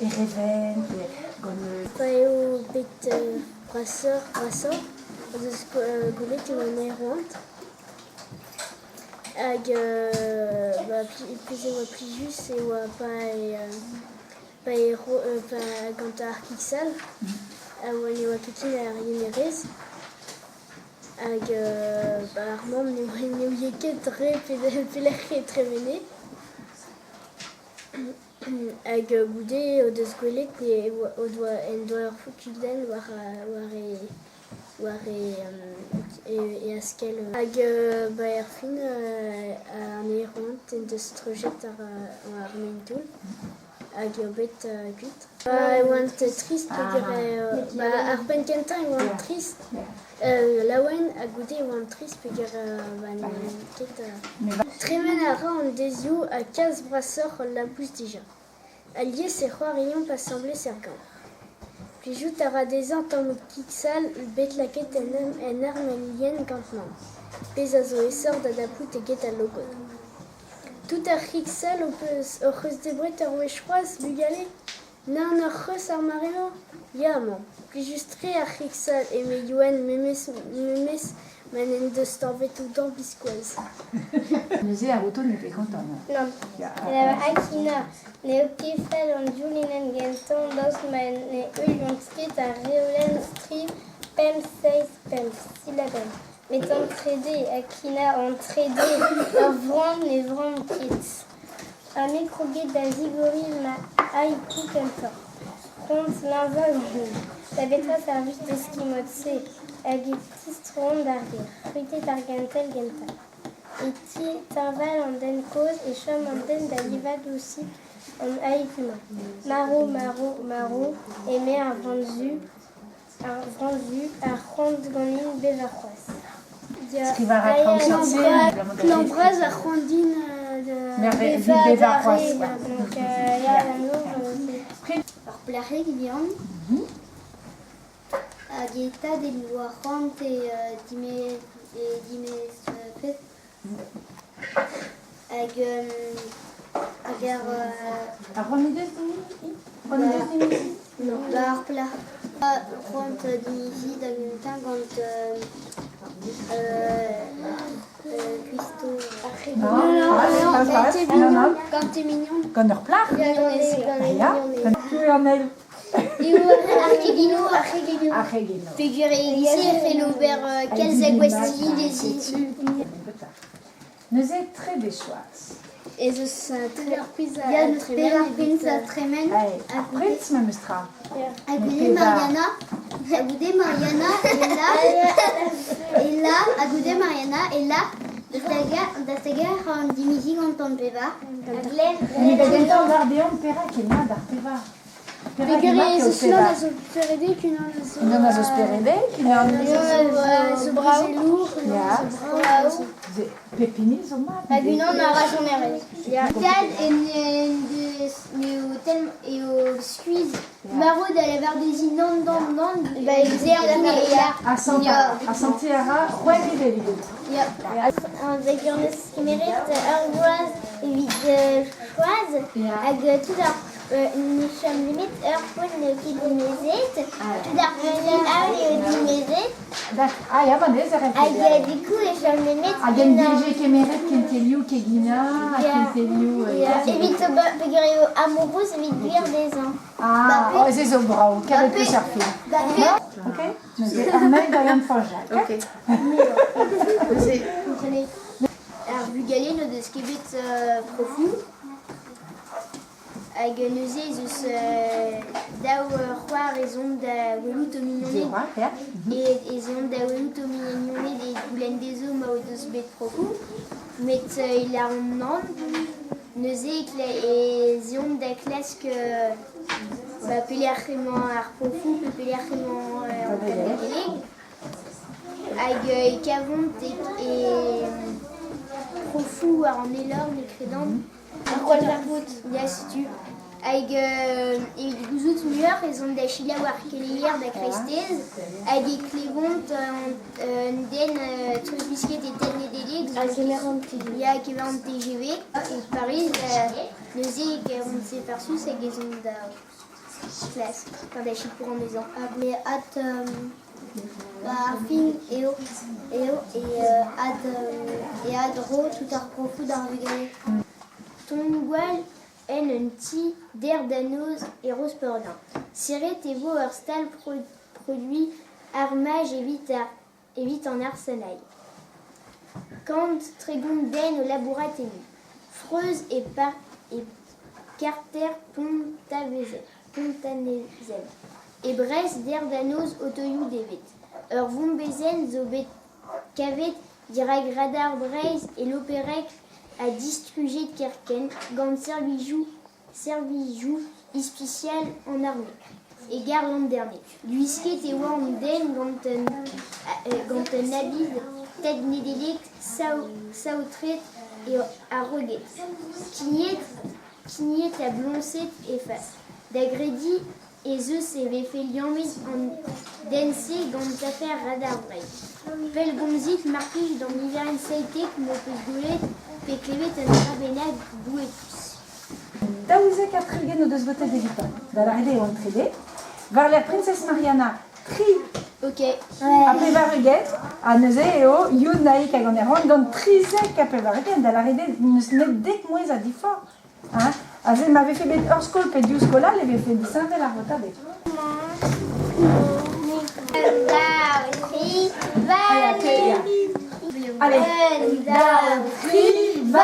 et Reven, et Gonne. Paeo bet brasser, dus golet eo an aerant. Hag plus eo a plijus eo a pa gant ar kiksal. A oan eo a kekin ar yenerez. Hag ar mamm neo yeket dre pelec'h ket trevene. Hag goude o deus gwelet en doa ur foutudenn war e askel. Hag er fin an eront en deus trojet ar mentoul. Hag eo bet kuit. E oant trist ar pen kentan e oant trist. Laouen a goude e oant trist peogwir ket. Tremen a ra an dezioù a kaz brasseur la pousse dija. A liez e c'hoarion pa semble sergant. Plijout a ra dezan tammout kiksal bet laket en arm en lien gant mamm. Pez a zo esor da dapout eget a logod. Tout ar kiksal o c'heus debret ar wech c'hoaz bugale. N'an ur c'heus ar mareo? Ya mamm. Plijus tre ar kiksal e me yoen memes men en deus tanvetou dan biskoaz. Neuze ar auto ne pe kontant. Non. Akina, ne o kefel an dioulinen genton dos men ne ul ket a reolen strip pem 6 silabel. Met an trede, Akina an trede ur vran ne vran ket. A mikroget da zigoril ma haiku kentor. Front l'inval la betra service d'eskimotse hag e tistron d'arger. Fruitet ar gentel gental. Et ti tarval an den koz e chom an den da livad aussi an haikuma. Maro, e me ar vranzu, ar c'hoant ganin bevar c'hoaz. Skrivar a traoù L'embraz a c'hoandin bevar c'hoaz. Donc, ya la Ar plac'heg vihan, hag e tad e liv ar c'hoant dimez pet. Hag ar... A c'hoanidez dimizi? Non, ar plac'h. C'hoant dimizi da guntan gant cuisto. Gant e mignon. Gant ur plac'h? Ya, an el. Eo arc'hegino. Arc'hegino. Peogwir e lise fel ober kelz a gwesti dezhi. Neuze tre bechoaz. Ez eus tre ar priz Ya neus per ar prinz a tremen. Prinz ma meustra. A goude Mariana, et là, a goude Mariana, et là, da stager an dimizi gant an pevar. Me da gentan war deon perak e mad ar pevar. Peogwir ez eus lan a zo peredek unan a zo... Unan a zo speredek, unan a zo brazelour, ya. Pepini zo mat. hag unan a rajonerez. Tad eo skuiz maro da lavar dezi nan, A sante a ra, c'hoen e veliget. An peogwir neus kemeret ur goaz evit c'hoaz hag tout ar ne chom limit ur poen ne ket dimezet, tout ar petit aol eo dimezet, Ya banez e hag refeder. du coup e chom limit Hag en dije kemeret kentelioù kegina, a kentelioù... evit peogwir eo amourouz evit gwir dezan. Ez ezo brao, kavet peus ar film. Ok? Neuze ar meil da yann fanjal. Ok. ar bugale no deus kebet profou. Hag neuze ez eus daou c'hoar ez on da welout o mignoned. Ez on da welout o mignoned e goulenn dezo ma o deus bet profou. Met il a an nan, neuze ez on da klask pelec'h-emañ ar profou pe pelec'h-emañ an kabeleg. Hag e kavont e profou war an elor ne kredant. Ar gwall ar vout. Ya setu. Hag gouzout muioc'h ez on da chila war keleier da kreistez. Hag e klevont an den treuz bisket e ten e deleg. A kemerant TGV. Ya kemerant TGV. E Paris, neuze e kavont se farsus hag ez on da... classe, quand je suis pour en maison. Mais at fin et ad ro tout ar profond d'arvigale. Ton gwal en un ti d'air danoz et rose perdant. Siret et vo herstal produit armage évite en arsenal. Quand trégon den au labourat ému. Freuse et carter pontanezel. Et Brest d'air danoz autoyou devet. Ur vont bezen zo bet kavet dirag radar Breise et l'opérec a distrugé de Kerken, gant servijou ispicial en armée. Et garland dernier. Luisket et Wanden gant un habit tête nédélect sautret et à roguet. Quignet à bloncet et face. D'agrédi et Zeus avait fait liamet en dense gant affaire radar Breise. Pel gomzit marquige dans l'hiver saïté que me peut goulet fait clévet un rabenag bou et plus. Daouzek a trigen o deus botet eviton. Da la rede o entrede. Var la princesse Mariana tri Ok. a pevaruget a neuze eo youn naik a gant erron gant trizek a pevaruget. Da la rede neus net dek mouez a difor. Aze m'avait fait bet ur skol pe diou skola, l'avait fait de saint-vel a rotade. Allez, 1, 2, 3,